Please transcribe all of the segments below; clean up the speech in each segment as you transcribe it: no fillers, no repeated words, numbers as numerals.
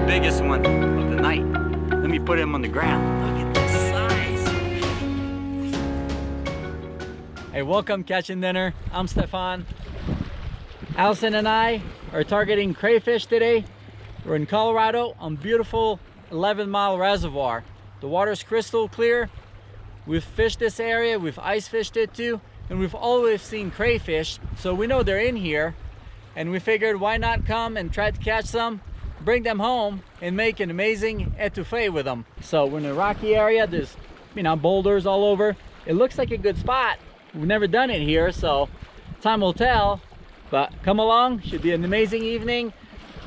Biggest one of the night. Let me put him on the ground. Look at this size. Hey, welcome Catching Dinner. I'm Stefan. Allison and I are targeting crayfish today. We're in Colorado on beautiful 11 Mile Reservoir. The water's crystal clear. We've fished this area, we've ice fished it too, and we've always seen crayfish, so we know they're in here, and we figured why not come and try to catch some, bring them home and make an amazing etouffee with them. So we're in a rocky area, there's boulders all over. It looks like a good spot. We've never done it here, so time will tell, but come along, should be an amazing evening.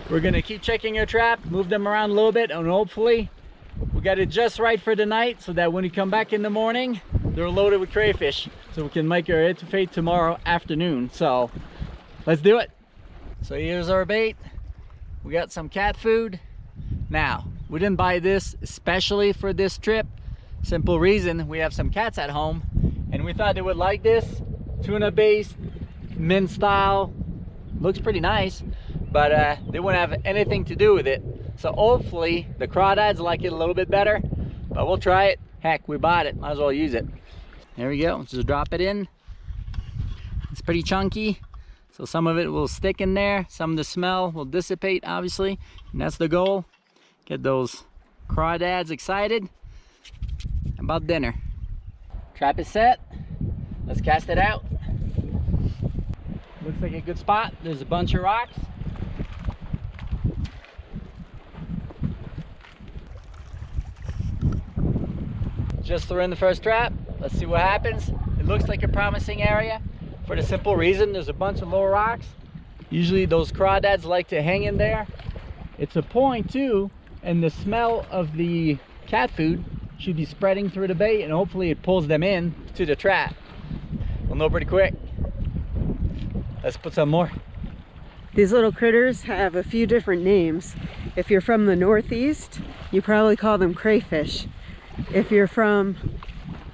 We're gonna keep checking our trap, move them around a little bit, and hopefully we got it just right for the night so that when we come back in the morning they're loaded with crayfish, so we can make our etouffee tomorrow afternoon. So let's do it. So here's our bait. We got some cat food. Now, we didn't buy this especially for this trip. Simple reason, we have some cats at home and we thought they would like this. Tuna based, mint style, looks pretty nice, but they wouldn't have anything to do with it. So hopefully the crawdads like it a little bit better, but we'll try it. Heck, we bought it, might as well use it. There we go, just drop it in. It's pretty chunky, so some of it will stick in there, some of the smell will dissipate obviously, and that's the goal. Get those crawdads excited about dinner. Trap is set, let's cast it out. Looks like a good spot, there's a bunch of rocks. Just threw in the first trap, let's see what happens. It looks like a promising area for the simple reason there's a bunch of lower rocks. Usually those crawdads like to hang in there. It's a point too, and the smell of the cat food should be spreading through the bait, and hopefully it pulls them in to the trap. We'll know pretty quick. Let's put some more. These little critters have a few different names. If you're from the Northeast, you probably call them crayfish. If you're from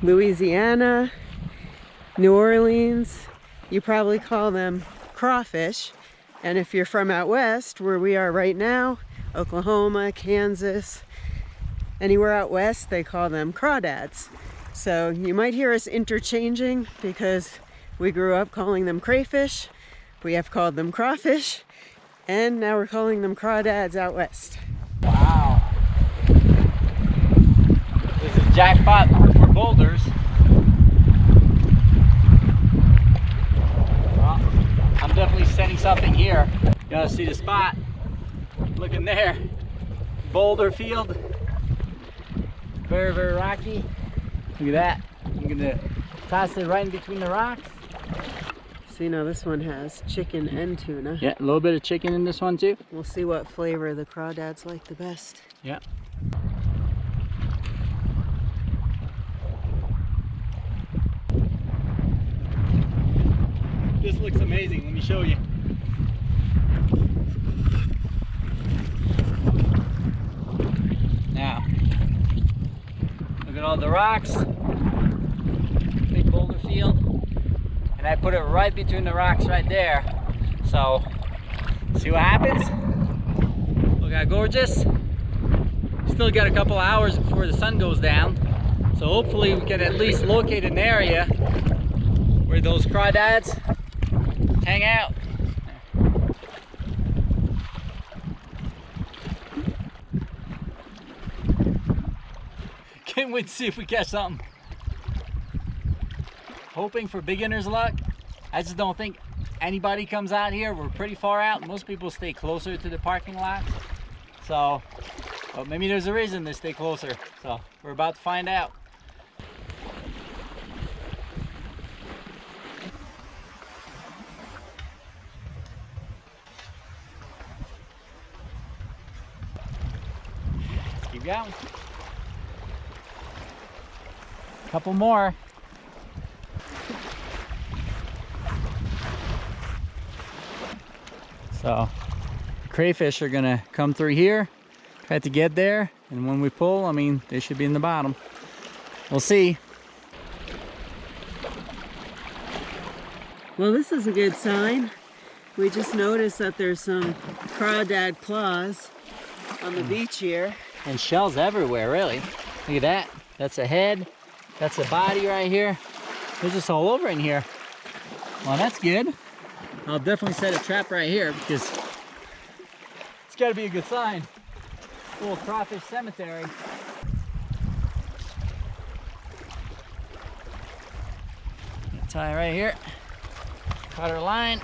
Louisiana, New Orleans, you probably call them crawfish. And if you're from out west, where we are right now, Oklahoma, Kansas, anywhere out west, they call them crawdads. So you might hear us interchanging because we grew up calling them crayfish, we have called them crawfish, and now we're calling them crawdads out west. Wow. This is jackpot for boulders. Well, I'm definitely setting something here. You gotta see the spot. Look in there. Boulder field. Very, very rocky. Look at that. I'm gonna toss it right in between the rocks. So you know this one has chicken and tuna. Yeah, a little bit of chicken in this one too. We'll see what flavor the crawdads like the best. Yeah. This looks amazing. Let me show you. Now, look at all the rocks. Big boulder field. And I put it right between the rocks right there. So, see what happens? Look how gorgeous. Still got a couple hours before the sun goes down. So hopefully we can at least locate an area where those crawdads hang out. Can't wait to see if we catch something. Hoping for beginner's luck. I just don't think anybody comes out here. We're pretty far out. Most people stay closer to the parking lot. So, well, maybe there's a reason they stay closer. So, we're about to find out. go. Couple more. So crayfish are gonna come through here, try to get there, and when we pull, I mean, they should be in the bottom. We'll see. Well, this is a good sign. We just noticed that there's some crawdad claws on the beach here. And shells everywhere, really. Look at that. That's a head. That's a body right here. They're just all over in here. Well, that's good. I'll definitely set a trap right here because it's got to be a good sign. Little crawfish cemetery. Tie right here. Cut our line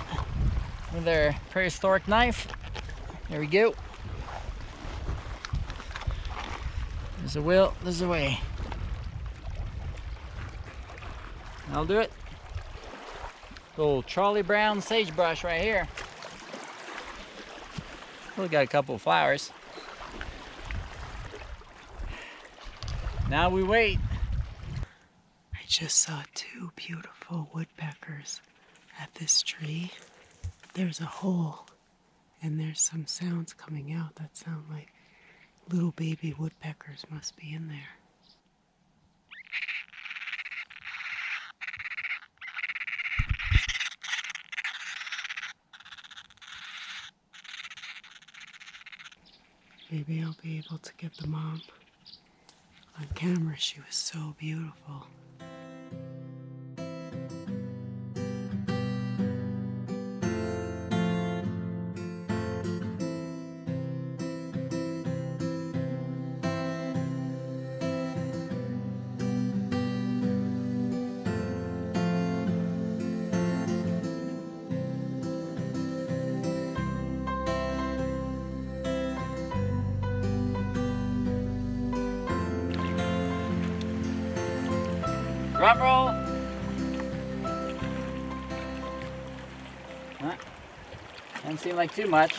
with our prehistoric knife. There we go. There's a will, there's a way. I'll do it. Little Charlie Brown sagebrush right here. Still got a couple of flowers. Now we wait. I just saw two beautiful woodpeckers at this tree. There's a hole and there's some sounds coming out that sound like little baby woodpeckers must be in there. Maybe I'll be able to get the mom on camera. She was so beautiful. Drum roll. Huh? Doesn't seem like too much.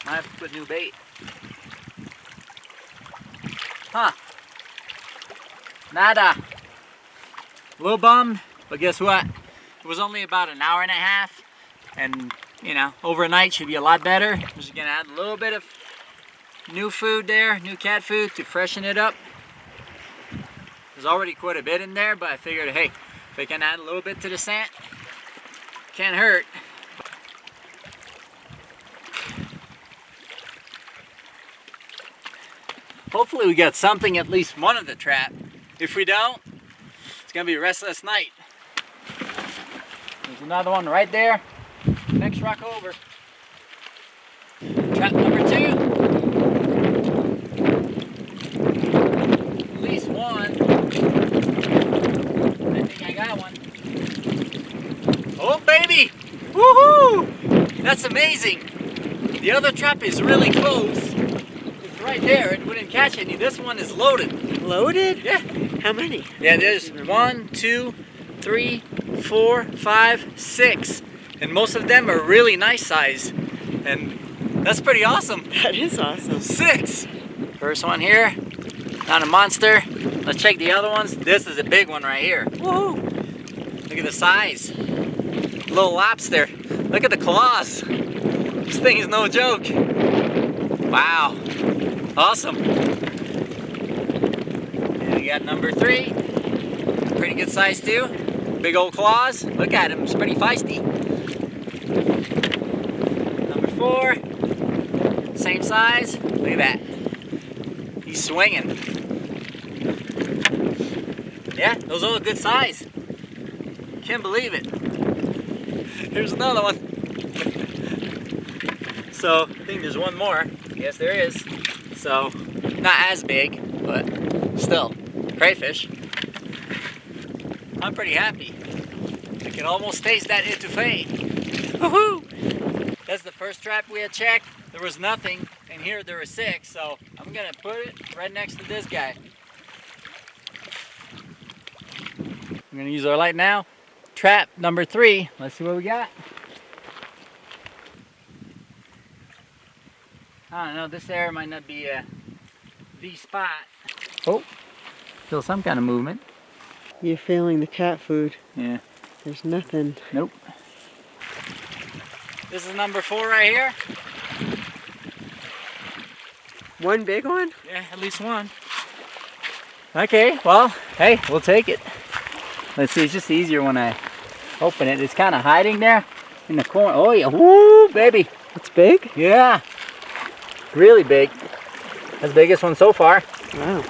I have to put new bait. Huh. Nada. A little bummed, but guess what? It was only about an hour and a half, and you know, overnight should be a lot better. I'm just gonna add a little bit of new food there, new cat food to freshen it up. There's already quite a bit in there, but I figured, hey, if I can add a little bit to the scent, can't hurt. Hopefully we got something, at least one of the trap. If we don't, it's gonna be a restless night. There's another one right there. Next rock over. Trap number 2. At least one. I think I got one. Oh baby! Woohoo! That's amazing. The other trap is really close. It's right there. It wouldn't catch any. This one is loaded. Loaded? Yeah. How many? Yeah, there's 1, 2, 3, 4, 5, 6. And most of them are really nice size. And that's pretty awesome. That is awesome. 6. First one here. Not a monster. Let's check the other ones. This is a big one right here. Whoa! Look at the size. Little lobster. Look at the claws. This thing is no joke. Wow. Awesome. And we got number 3. Pretty good size too. Big old claws. Look at him. It's pretty feisty. Number 4. Same size. Look at that. He's swinging. Yeah, those are a good size. Can't believe it. Here's another one. So, I think there's one more. Yes, there is. So, not as big, but still, crayfish. I'm pretty happy. I can almost taste that etouffee. Woohoo! That's the first trap we had checked. There was nothing, and here there were 6, so I'm gonna put it right next to this guy. I'm gonna use our light now. Trap number 3. Let's see what we got. I don't know, this area might not be the spot. Oh, feel some kind of movement. You're feeling the cat food. Yeah. There's nothing. Nope. This is number 4 right here. One big one? Yeah, at least one. Okay, well, hey, we'll take it. Let's see, it's just easier when I open it. It's kind of hiding there in the corner. Oh yeah, woo, baby. It's big? Yeah, really big. That's the biggest one so far. Wow.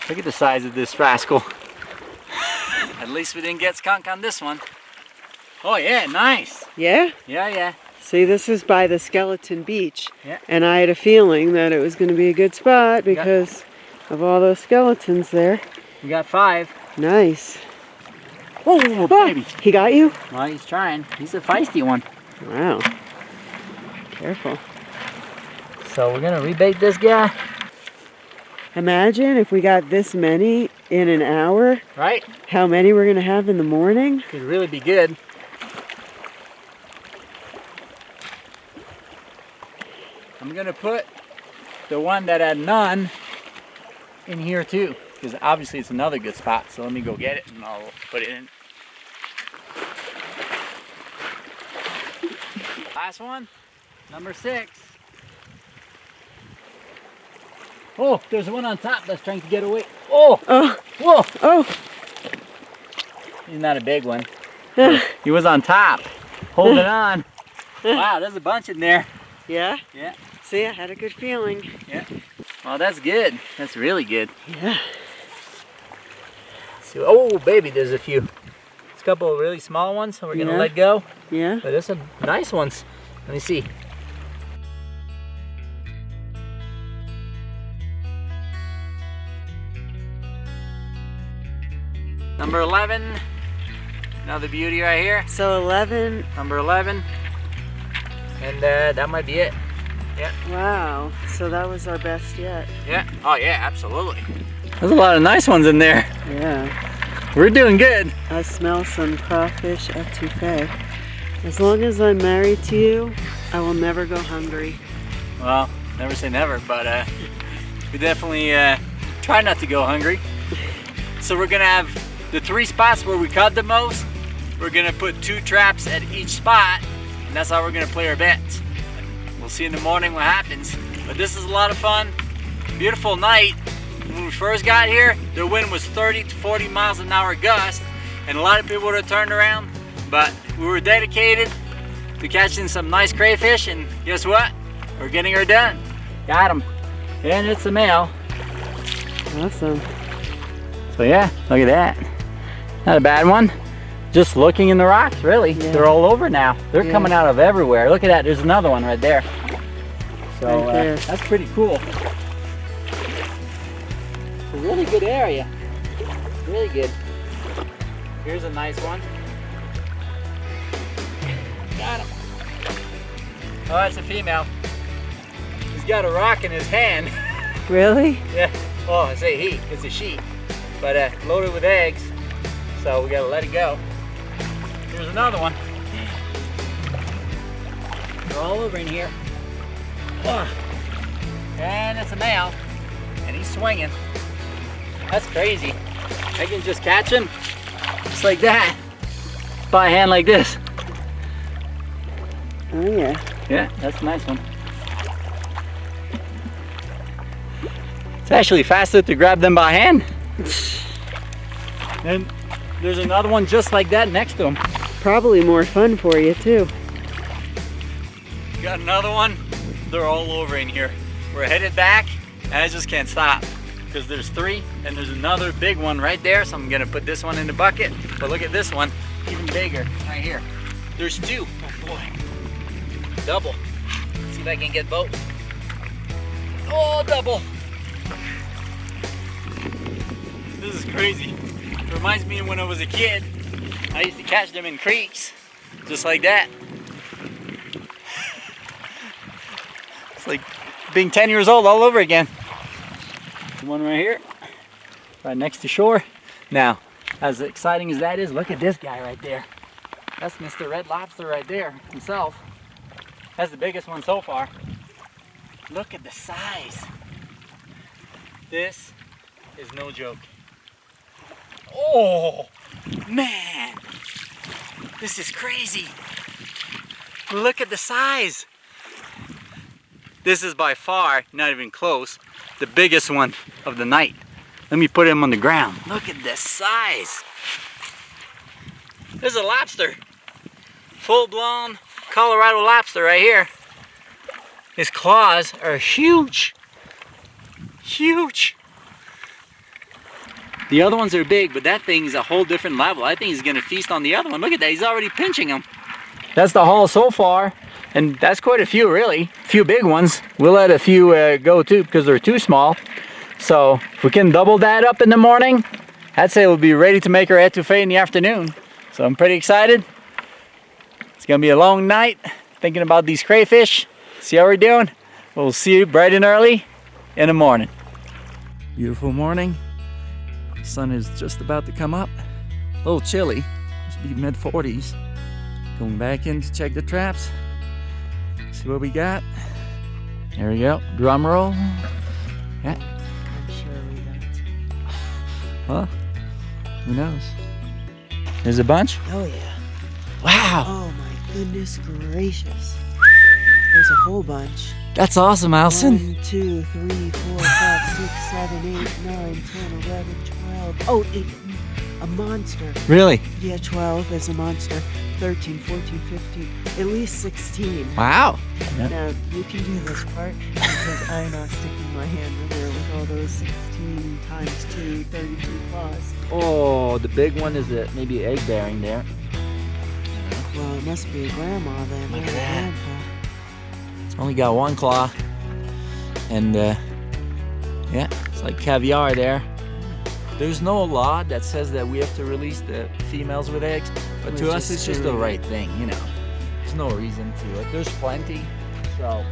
Look at the size of this rascal. At least we didn't get skunk on this one. Oh yeah, nice. Yeah? Yeah, yeah. See, this is by the Skeleton Beach. Yeah. And I had a feeling that it was going to be a good spot because of all those skeletons there. We got 5. Nice. Oh, baby. He got you? Well, he's trying. He's a feisty one. Wow. Careful. So we're gonna rebait this guy. Imagine if we got this many in an hour. Right? How many we're going to have in the morning? Could really be good. I'm gonna put the one that had none in here too, because obviously it's another good spot. So let me go get it and I'll put it in. Last one, number 6. Oh, there's one on top that's trying to get away. Oh, Oh, whoa! oh. He's not a big one. He was on top, holding on. Wow, there's a bunch in there. Yeah? Yeah. See, I had a good feeling. Yeah. Well, that's good. That's really good. Yeah. So, oh, baby, there's a few. There's a couple of really small ones, so we're gonna let go. Yeah. But there's some nice ones. Let me see. Number 11. Another beauty right here. So 11. Number 11. And that might be it. Yeah. Wow. So that was our best yet. Yeah. Oh, yeah, absolutely. There's a lot of nice ones in there. Yeah. We're doing good. I smell some Crawfish Etouffee. As long as I'm married to you, I will never go hungry. Well, never say never, but we definitely try not to go hungry. So we're gonna have the 3 spots where we caught the most. We're gonna put 2 traps at each spot, and that's how we're gonna play our bets. We'll see in the morning what happens. But this is a lot of fun. Beautiful night. When we first got here, the wind was 30 to 40 miles an hour gust, and a lot of people would have turned around, but we were dedicated to catching some nice crayfish, and guess what? We're getting her done. Got him. And it's a male. Awesome. So yeah, look at that. Not a bad one. Just looking in the rocks, really. Yeah. They're all over now. They're coming out of everywhere. Look at that, there's another one right there. So Right there. that's pretty cool. It's a really good area. Really good. Here's a nice one. Got him. Oh, that's a female. He's got a rock in his hand. Really? Yeah. Oh, I say he. It's a she. But loaded with eggs. So we gotta let it go. Here's another one. They're all over in here. Oh. And it's a male. And he's swinging. That's crazy. I can just catch him just like that. By hand like this. Oh yeah. Yeah, that's a nice one. It's actually faster to grab them by hand. And there's another one just like that next to him. Probably more fun for you too. Got another one. They're all over in here. We're headed back and I just can't stop because there's 3 and there's another big one right there. So I'm gonna put this one in the bucket. But look at this one, even bigger right here. There's 2. Oh boy. Double. See if I can get both. Oh, double. This is crazy. It reminds me of when I was a kid. I used to catch them in creeks, just like that. It's like being 10 years old all over again. One right here, right next to shore. Now, as exciting as that is, look at this guy right there. That's Mr. Red Lobster right there himself. That's the biggest one so far. Look at the size. This is no joke. Oh, man. This is crazy. Look at the size. This is by far, not even close, the biggest one of the night. Let me put him on the ground. Look at the size. This is a lobster. Full-blown Colorado lobster right here. His claws are huge. Huge. The other ones are big, but that thing is a whole different level. I think he's gonna feast on the other one. Look at that, he's already pinching him. That's the haul so far, and that's quite a few really. A few big ones. We'll let a few go too because they're too small. So if we can double that up in the morning, I'd say we'll be ready to make our etouffee in the afternoon. So I'm pretty excited. It's gonna be a long night thinking about these crayfish. See how we're doing? We'll see you bright and early in the morning. Beautiful morning. Sun is just about to come up. A little chilly, just be mid-40s. Going back in to check the traps. See what we got. There we go. Drum roll. Yeah. I'm sure we got. Well, who knows? There's a bunch. Oh yeah. Wow. Oh my goodness gracious. There's a whole bunch. That's awesome, Allison. 1, 2, 3, 4, 5, 6, 7, 8, 9, 10, 11, 12. Oh, a monster. Really? Yeah, 12 is a monster. 13, 14, 15, at least 16. Wow. Now, you can do this part because I'm not sticking my hand in there with all those 16 times 2, 32 claws. Oh, the big one is maybe egg bearing there. Well, it must be a grandma then. Look or at a that. grandpa. It's only got one claw. And yeah, it's like caviar there. There's no law that says that we have to release the females with eggs, but to us it's just the right thing, you know. There's no reason to it. There's plenty, so.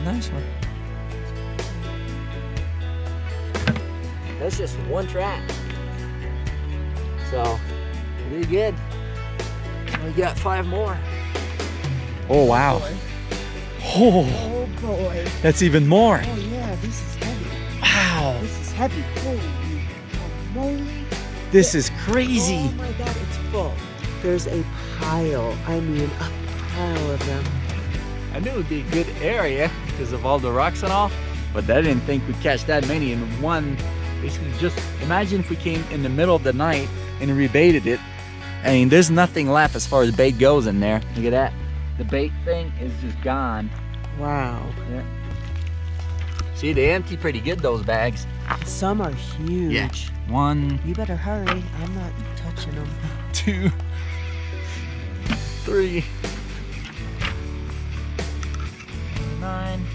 Nice one. That's just one trap. So, pretty good. We got 5 more. Oh wow. Oh boy. That's even more. Oh yeah, this is heavy. Wow. This is heavy. Holy moly. This is crazy. Oh my god, it's full. There's a pile. I mean, a pile of them. I knew it would be a good area because of all the rocks and all, but I didn't think we'd catch that many in one. Basically, just imagine if we came in the middle of the night and rebaited it. I mean, there's nothing left as far as bait goes in there. Look at that. The bait thing is just gone. Wow. Yeah. See, they empty pretty good, those bags. Some are huge. Yeah. 1. You better hurry. I'm not touching them. 2. 3. 9.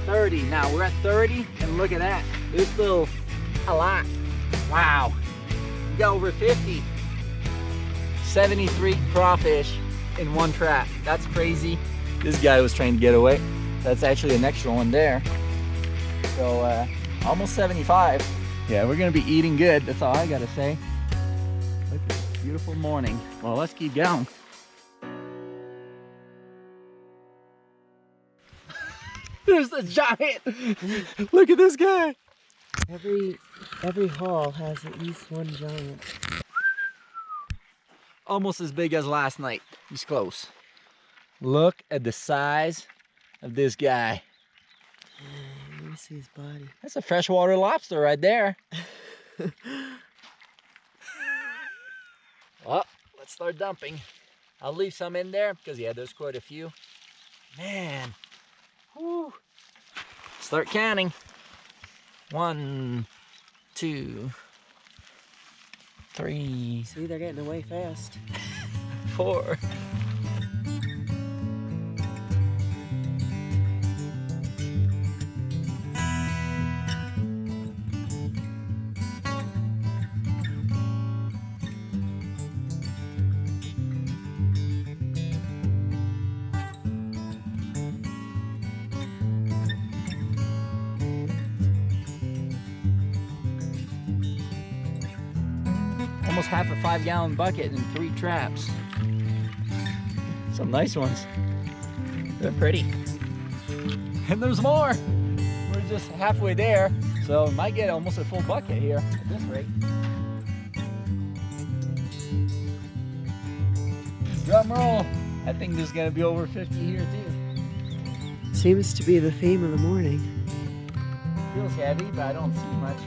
30. Now we're at 30, and look at that. There's still a lot. Wow. We got over 50. 73 crawfish in one trap. That's crazy. This guy was trying to get away. That's actually an extra one there. So almost 75. Yeah, we're gonna be eating good. That's all I gotta say. Look at this beautiful morning. Well, let's keep going. There's a giant. Look at this guy. Every haul has at least one giant. Almost as big as last night. He's close. Look at the size of this guy. Let me see his body. That's a freshwater lobster right there. Well, let's start dumping. I'll leave some in there because yeah, there's quite a few. Man. Whew. Start counting. 1, 2, 3. See, they're getting away fast. 4. Almost half a 5-gallon bucket and 3 traps. Some nice ones. They're pretty. And there's more. We're just halfway there, so we might get almost a full bucket here at this rate. Drum roll. I think there's gonna be over 50 here too. Seems to be the theme of the morning. Feels heavy, but I don't see much.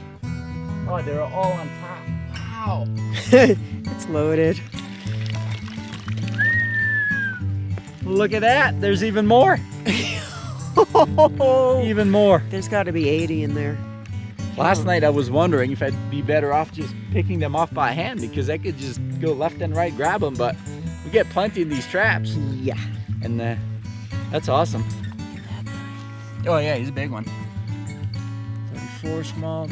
Oh, they're all on top. Wow. It's loaded. Look at that. There's even more. Even more. There's got to be 80 in there. Last night I was wondering if I'd be better off just picking them off by hand, because I could just go left and right, grab them, but we get plenty in these traps. Yeah. And that's awesome. Oh yeah, he's a big one. 34 small.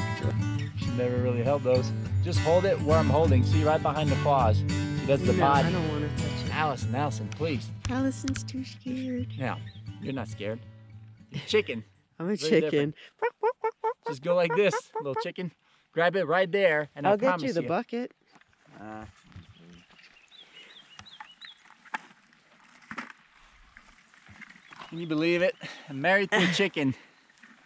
She's never really held those. Just hold it where I'm holding. See, right behind the claws. That's the body. I don't want to touch it. Allison, please. Allison's too scared. No, you're not scared. You're chicken. I'm a Very chicken. Just go like this, little chicken. Grab it right there, and I'll I get promise you the bucket. Can you believe it? I'm married to a chicken.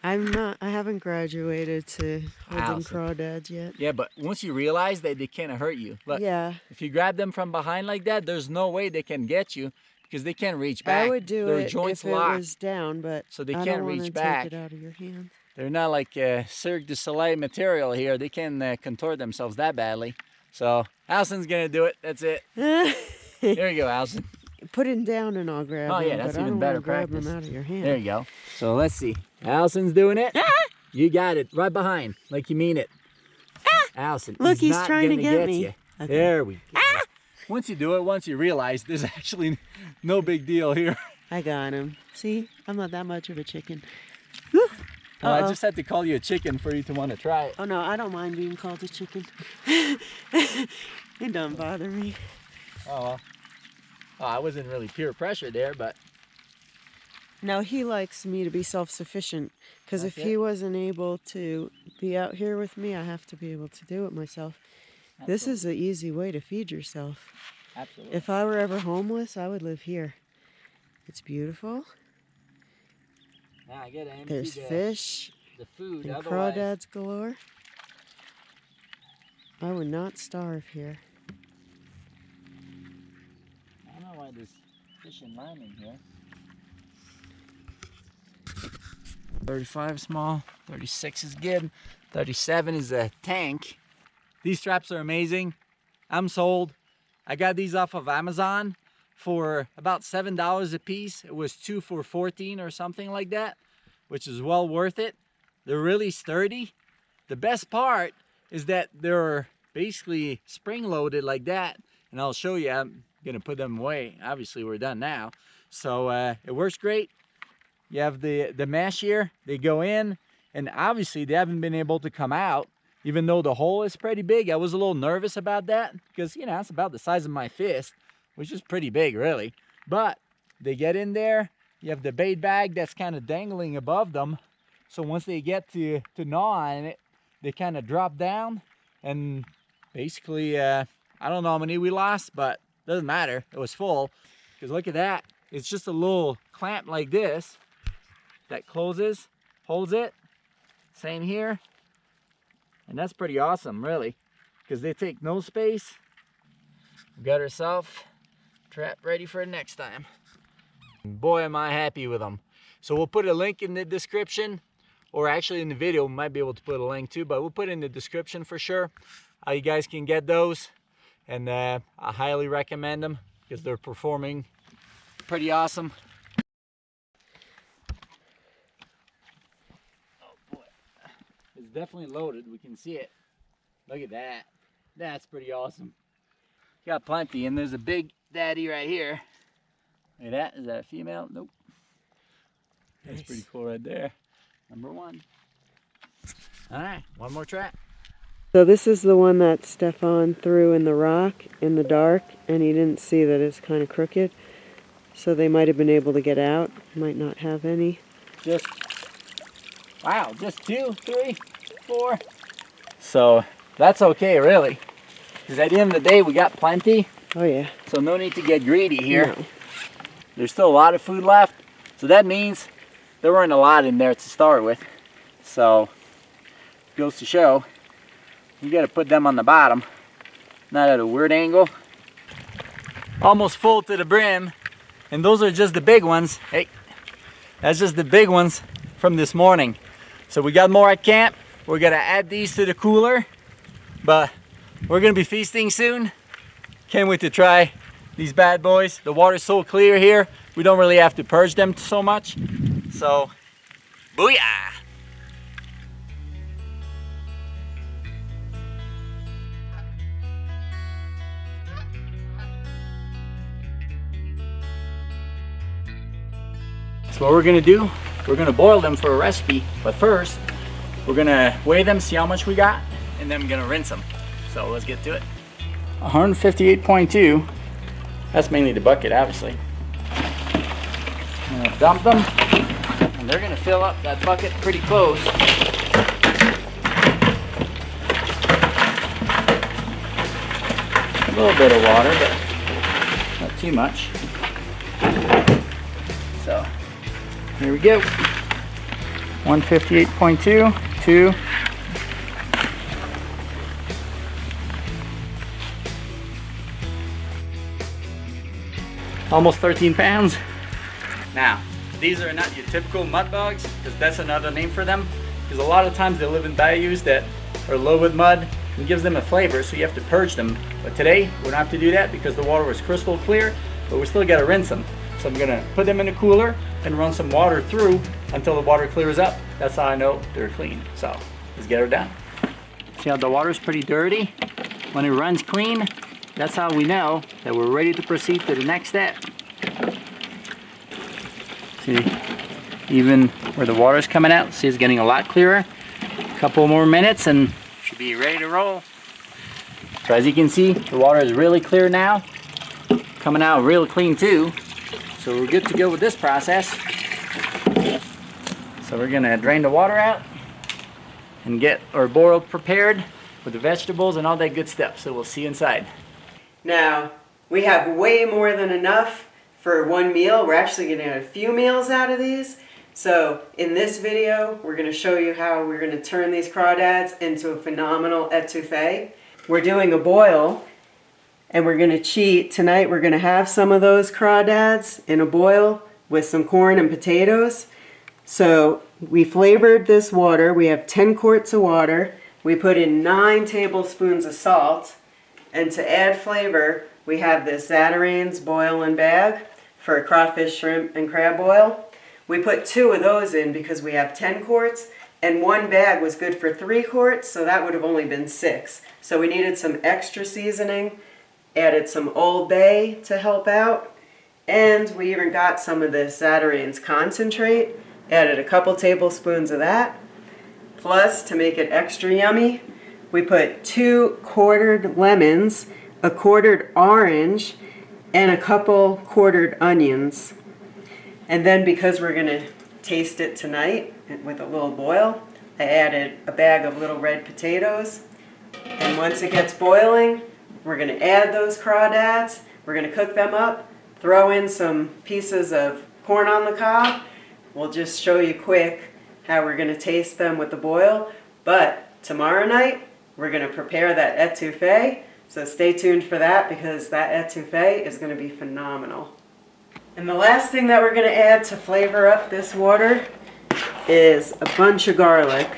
I'm not. I haven't graduated to holding Allison. crawdads yet. Yeah, but once you realize that they can't hurt you. Look, Yeah. if you grab them from behind like that, there's no way they can get you because they can't reach back. I would do Their it joints if it locked, was down, but so they I can't don't want reach to back. take it out of your hand. They're not like Cirque du Soleil material here. They can contort themselves that badly. So Allison's gonna do it. That's it. There you go, Allison. Put him down and I'll grab him. Oh yeah, that's but I even don't better want to grab practice. him out of your hand. There you go. So let's see. Allison's doing it. You got it. Right behind, like you mean it. Allison, Look, he's not trying to gonna get me. you. Okay. There we go. Once you do it, once you realize there's actually no big deal here. I got him. See, I'm not that much of a chicken. Well, I just had to call you a chicken for you to want to try it. Oh no, I don't mind being called a chicken. It don't bother me. Oh well. Oh, I wasn't really peer pressure there, but No, he likes me to be self-sufficient, because if That's he it. wasn't able to be out here with me, I have to be able to do it myself. This is an easy way to feed yourself. absolutely. If I were ever homeless, I would live here. It's beautiful. Now I get empty There's fish the food. and Otherwise, crawdads galore. I would not starve here. I don't know why there's fish and lime in here. 35 small, 36 is good, 37 is a tank. These traps are amazing. I'm sold. I got these off of Amazon for about $7 a piece. It was 2 for 14 or something like that, which is well worth it. They're really sturdy. The best part is that they're basically spring loaded like that, and I'll show you. I'm gonna put them away. Obviously we're done now. So it works great. You have the mesh here, they go in, and obviously they haven't been able to come out, even though the hole is pretty big. I was a little nervous about that because, you know, it's about the size of my fist, which is pretty big really. But they get in there, you have the bait bag that's kind of dangling above them. So once they get to gnaw on it, they kind of drop down, and basically, I don't know how many we lost, but doesn't matter, it was full. Because look at that, it's just a little clamp like this that closes, holds it. Same here. And that's pretty awesome, really, because they take no space. We got ourselves trap ready for next time. And boy, am I happy with them. So we'll put a link in the description, or actually in the video, we might be able to put a link too, but we'll put it in the description for sure, how you guys can get those. And I highly recommend them because they're performing pretty awesome. It's definitely loaded. We can see it. Look at that. That's pretty awesome. Got plenty, and there's a big daddy right here. Look at that. Is that a female? Nope. That's Nice. pretty cool right there. Number one. All right, one more trap. So this is the one that Stefan threw in the rock in the dark, and he didn't see that it's kind of crooked. So they might have been able to get out. Might not have any. Just, wow, just 2, 3, 4. So that's okay, really. Because at the end of the day, we got plenty. Oh yeah. So no need to get greedy here. No. There's still a lot of food left. So that means there weren't a lot in there to start with. So goes to show, you got to put them on the bottom, not at a weird angle. Almost full to the brim, and those are just the big ones. Hey, that's just the big ones from this morning. So we got more at camp. We're gonna add these to the cooler, but we're gonna be feasting soon. Can't wait to try these bad boys. The water's so clear here, we don't really have to purge them so much. So, booyah! So what we're gonna do, we're gonna boil them for a recipe, but first, we're gonna weigh them, see how much we got, and then I'm gonna rinse them. So let's get to it. 158.2, that's mainly the bucket, obviously. I'm gonna dump them, and they're gonna fill up that bucket pretty close. A little bit of water, but not too much. So, here we go. 158.2, 2. Almost 13 pounds. Now, these are not your typical mud bugs, because that's another name for them. Because a lot of times they live in bayous that are low with mud and gives them a flavor, so you have to purge them. But today, we don't have to do that because the water was crystal clear, but we still gotta rinse them. So I'm gonna put them in the cooler and run some water through until the water clears up. That's how I know they're clean. So let's get her done. See how the water's pretty dirty? When it runs clean, that's how we know that we're ready to proceed to the next step. See, even where the water's coming out, see it's getting a lot clearer. A couple more minutes and should be ready to roll. So as you can see, the water is really clear now. Coming out real clean too. So we're good to go with this process. So we're gonna drain the water out and get our boil prepared with the vegetables and all that good stuff. So we'll see you inside. Now, we have way more than enough for one meal. We're actually gonna get a few meals out of these. So in this video, we're gonna show you how we're gonna turn these crawdads into a phenomenal etouffee. We're doing a boil, and we're gonna cheat. Tonight we're gonna have some of those crawdads in a boil with some corn and potatoes. So we flavored this water. We have 10 quarts of water. We put in 9 tablespoons of salt. And to add flavor, we have this Zatarain's boil and bag for crawfish, shrimp, and crab boil. We put 2 of those in because we have 10 quarts, and 1 bag was good for 3 quarts, so that would have only been 6. So we needed some extra seasoning. Added some Old Bay to help out, and we even got some of this Zatarain's concentrate, added a couple tablespoons of that. Plus, to make it extra yummy, we put 2 quartered lemons, a quartered orange, and a couple quartered onions. And then because we're gonna taste it tonight with a little boil, I added a bag of little red potatoes. And once it gets boiling, we're going to add those crawdads, we're going to cook them up, throw in some pieces of corn on the cob. We'll just show you quick how we're going to taste them with the boil. But tomorrow night, we're going to prepare that etouffee. So stay tuned for that because that etouffee is going to be phenomenal. And the last thing that we're going to add to flavor up this water is a bunch of garlic.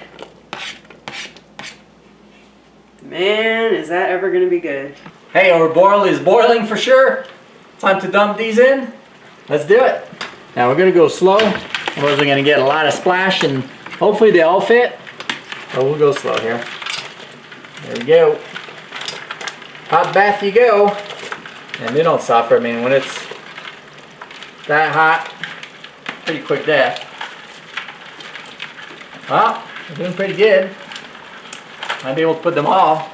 Man, is that ever going to be good. Hey, our boil is boiling for sure. Time to dump these in. Let's do it. Now we're going to go slow, otherwise we're going to get a lot of splash, and hopefully they all fit. But we'll go slow here. There we go. Hot bath you go. And they don't suffer. I mean, when it's that hot, pretty quick death. Well, we're doing pretty good. Might be able to put them all.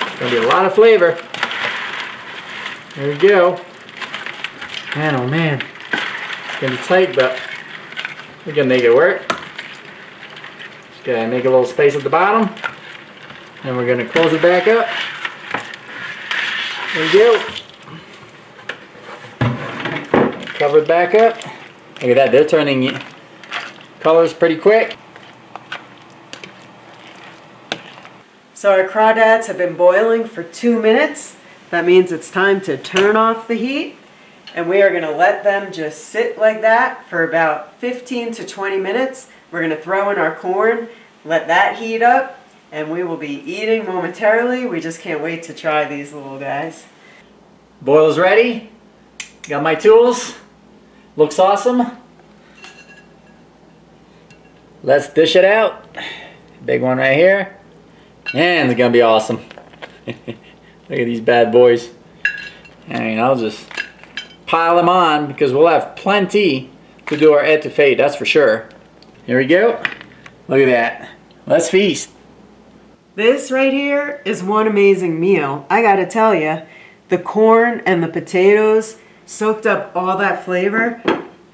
It's gonna be a lot of flavor. There we go. Man, oh man. It's gonna be tight, but we're gonna make it work. Just gotta make a little space at the bottom. And we're gonna close it back up. There we go. Cover it back up. Look at that, they're turning colors pretty quick. So our crawdads have been boiling for 2 minutes. That means it's time to turn off the heat, and we are going to let them just sit like that for about 15 to 20 minutes. We're going to throw in our corn, let that heat up, and we will be eating momentarily. We just can't wait to try these little guys. Boil's ready. Got my tools. Looks awesome. Let's dish it out. Big one right here. And it's gonna be awesome. Look at these bad boys. I mean, I'll just pile them on because we'll have plenty to do our etouffee, that's for sure. Here we go. Look at that. Let's feast. This right here is one amazing meal. I gotta tell you, the corn and the potatoes soaked up all that flavor.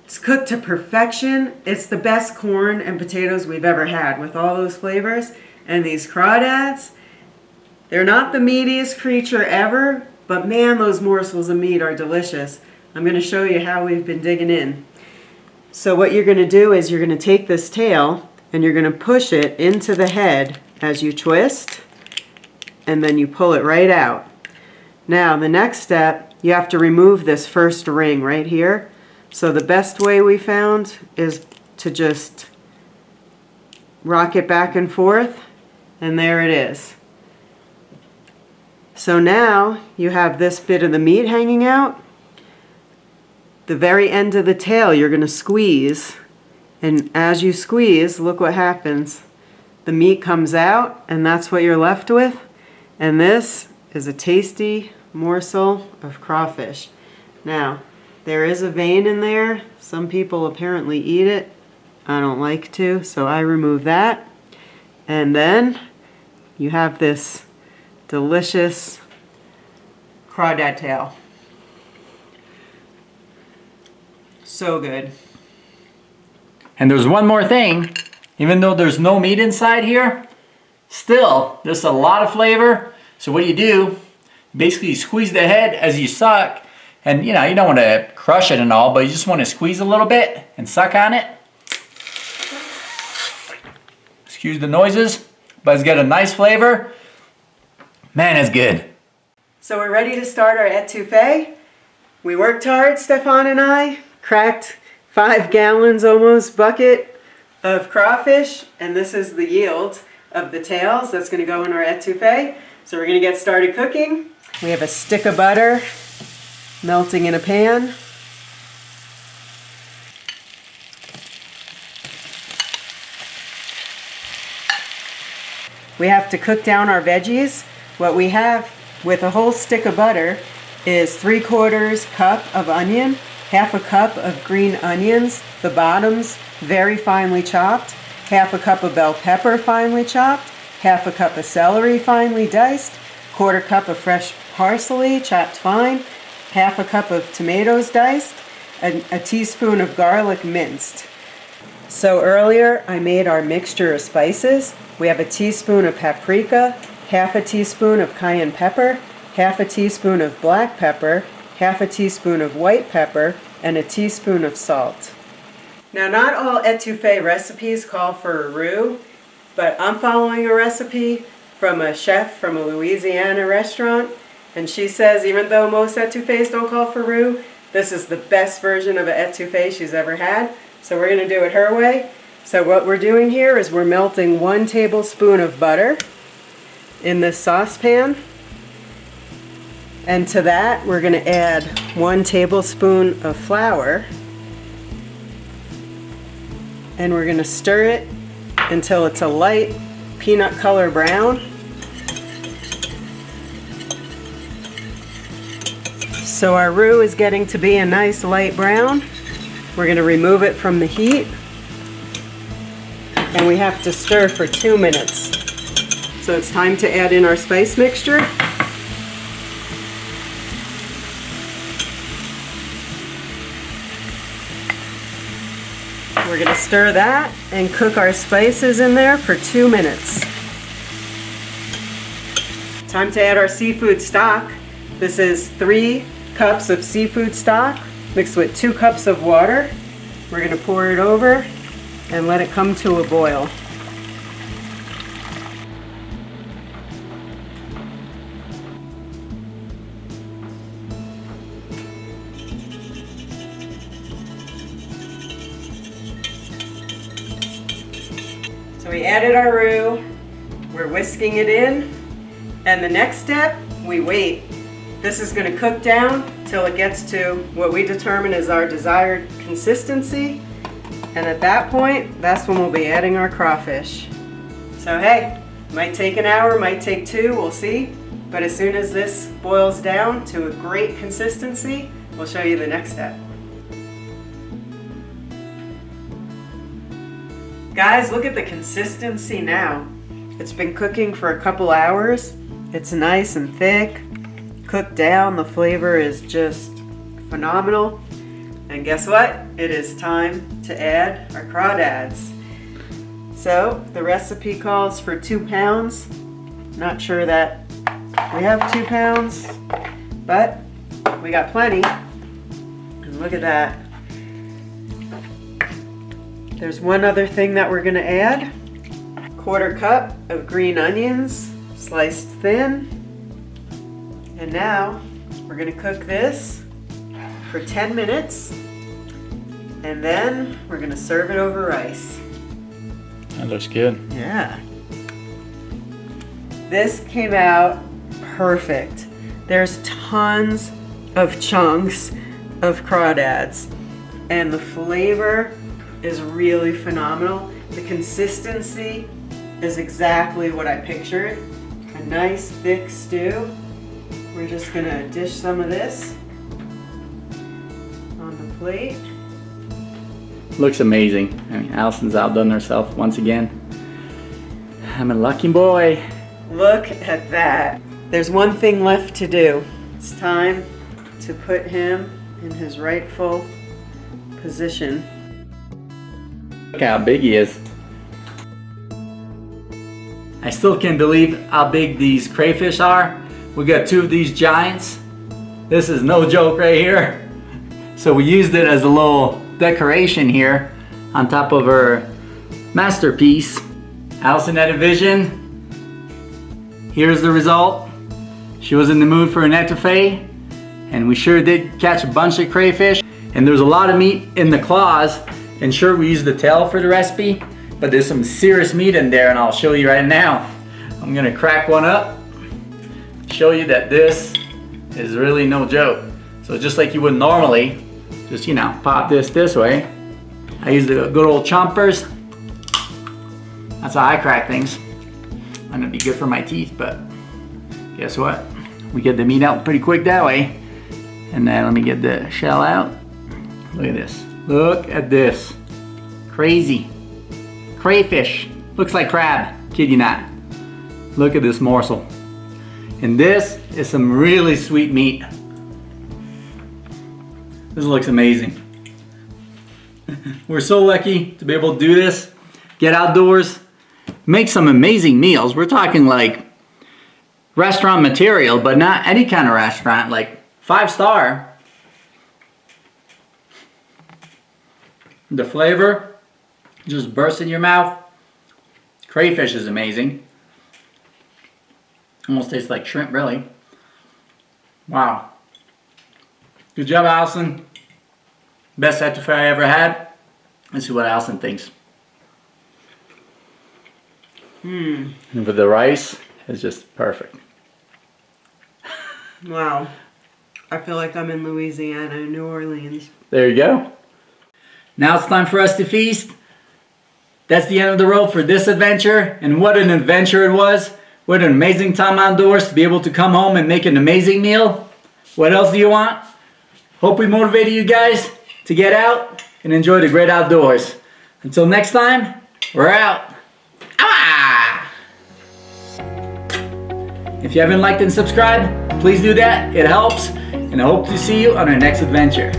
It's cooked to perfection. It's the best corn and potatoes we've ever had with all those flavors. And these crawdads, they're not the meatiest creature ever, but man, those morsels of meat are delicious. I'm gonna show you how we've been digging in. So what you're gonna do is you're gonna take this tail and you're gonna push it into the head as you twist, and then you pull it right out. Now the next step, you have to remove this first ring right here. So the best way we found is to just rock it back and forth, and there it is. So now you have this bit of the meat hanging out. The very end of the tail you're going to squeeze, and as you squeeze, look what happens. The meat comes out, and that's what you're left with. And this is a tasty morsel of crawfish. Now, there is a vein in there. Some people apparently eat it. I don't like to, so I remove that. And then you have this delicious crawdad tail. So good. And there's one more thing. Even though there's no meat inside here, still, there's a lot of flavor. So what you do, basically you squeeze the head as you suck, and you know, you don't want to crush it and all, but you just want to squeeze a little bit and suck on it. Excuse the noises, but it's got a nice flavor. Man, it's good. So we're ready to start our etouffee. We worked hard, Stefan and I, cracked 5 gallons almost bucket of crawfish, and this is the yield of the tails that's going to go in our etouffee. So we're going to get started cooking. We have a stick of butter melting in a pan. We have to cook down our veggies. What we have with a whole stick of butter is 3/4 cup of onion, 1/2 cup of green onions, the bottoms very finely chopped, 1/2 cup of bell pepper finely chopped, 1/2 cup of celery finely diced, 1/4 cup of fresh parsley chopped fine, 1/2 cup of tomatoes diced, a teaspoon of garlic minced. So earlier I made our mixture of spices. We have a teaspoon of paprika, 1/2 teaspoon of cayenne pepper, 1/2 teaspoon of black pepper, 1/2 teaspoon of white pepper, and a teaspoon of salt. Now, not all etouffee recipes call for a roux, but I'm following a recipe from a chef from a Louisiana restaurant, and she says even though most etouffees don't call for roux, this is the best version of an etouffee she's ever had, so we're going to do it her way. So what we're doing here is we're melting 1 tablespoon of butter in this saucepan, and to that we're going to add 1 tablespoon of flour, and we're going to stir it until it's a light peanut color brown. So our roux is getting to be a nice light brown. We're going to remove it from the heat, and we have to stir for 2 minutes. So it's time to add in our spice mixture. We're going to stir that and cook our spices in there for 2 minutes. Time to add our seafood stock. This is 3 cups of seafood stock. mixed with 2 cups of water. We're going to pour it over and let it come to a boil. So we added our roux, we're whisking it in, and the next step, we wait. This is going to cook down till it gets to what we determine is our desired consistency, and at that point, that's when we'll be adding our crawfish. So hey, might take an hour, might take 2, we'll see, but as soon as this boils down to a great consistency, we'll show you the next step. Guys, look at the consistency now. It's been cooking for a couple hours. It's nice and thick, cooked down. The flavor is just phenomenal. And guess what? It is time to add our crawdads. So the recipe calls for 2 pounds. Not sure that we have 2 pounds, but we got plenty. And look at that. There's one other thing that we're gonna add. 1/4 cup of green onions, sliced thin. And now we're gonna cook this for 10 minutes. And then we're gonna serve it over rice. That looks good. Yeah. This came out perfect. There's tons of chunks of crawdads. And the flavor is really phenomenal. The consistency is exactly what I pictured. A nice thick stew. We're just gonna dish some of this on the plate. Looks amazing. I mean, Allison's outdone herself once again. I'm a lucky boy. Look at that. There's one thing left to do. It's time to put him in his rightful position. Look how big he is. I still can't believe how big these crayfish are. We got 2 of these giants. This is no joke right here. So we used it as a little decoration here on top of her masterpiece. Allison had a vision. Here's the result. She was in the mood for an etouffee, and we sure did catch a bunch of crayfish. And there's a lot of meat in the claws. And sure, we used the tail for the recipe, but there's some serious meat in there, and I'll show you right now. I'm gonna crack one up, show you that this is really no joke. So just like you would normally, just, you know, pop this way. I use the good old chompers. That's how I crack things. Might not be good for my teeth, but guess what? We get the meat out pretty quick that way. And then let me get the shell out. Look at this. Look at this. Crazy. Crayfish. Looks like crab. Kid you not. Look at this morsel. And this is some really sweet meat. This looks amazing. We're so lucky to be able to do this. Get outdoors. Make some amazing meals. We're talking like restaurant material, but not any kind of restaurant. Like 5-star. The flavor just bursts in your mouth. Crayfish is amazing. Almost tastes like shrimp, really. Wow. Good job, Allison. Best etouffee I ever had. Let's see what Allison thinks. And with the rice, it's just perfect. Wow. I feel like I'm in Louisiana, New Orleans. There you go. Now it's time for us to feast. That's the end of the road for this adventure, and what an adventure it was. What an amazing time outdoors to be able to come home and make an amazing meal. What else do you want? Hope we motivated you guys to get out and enjoy the great outdoors. Until next time, we're out. Ah! If you haven't liked and subscribed, please do that. It helps, and I hope to see you on our next adventure.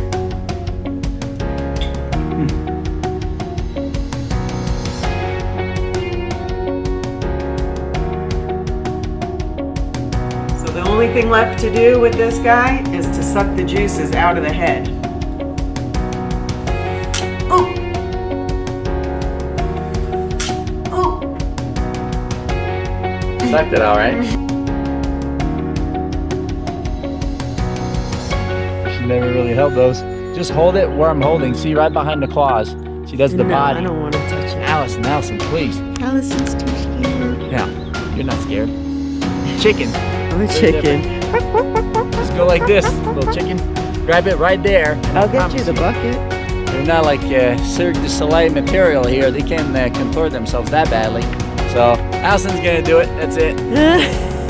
The only thing left to do with this guy is to suck the juices out of the head. Sucked it all right. She never really held those. Just hold it where I'm holding. See, right behind the claws. She does the body. I don't want to touch it. Allison, please. Allison's too scared. No, you're not scared. Chicken. I'm a chicken. Just go like this, little chicken. Grab it right there. I'll get you the bucket. They're not like Cirque du Soleil material here. They can contort themselves that badly. So Allison's gonna do it. That's it.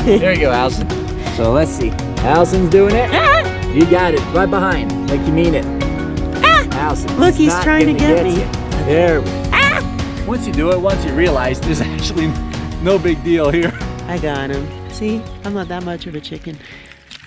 There you go, Allison. So let's see. Allison's doing it. You got it. Right behind, like you mean it. Allison. Look, he's trying to get me. You. There we go. Once you do it, once you realize there's actually no big deal here. I got him. See, I'm not that much of a chicken.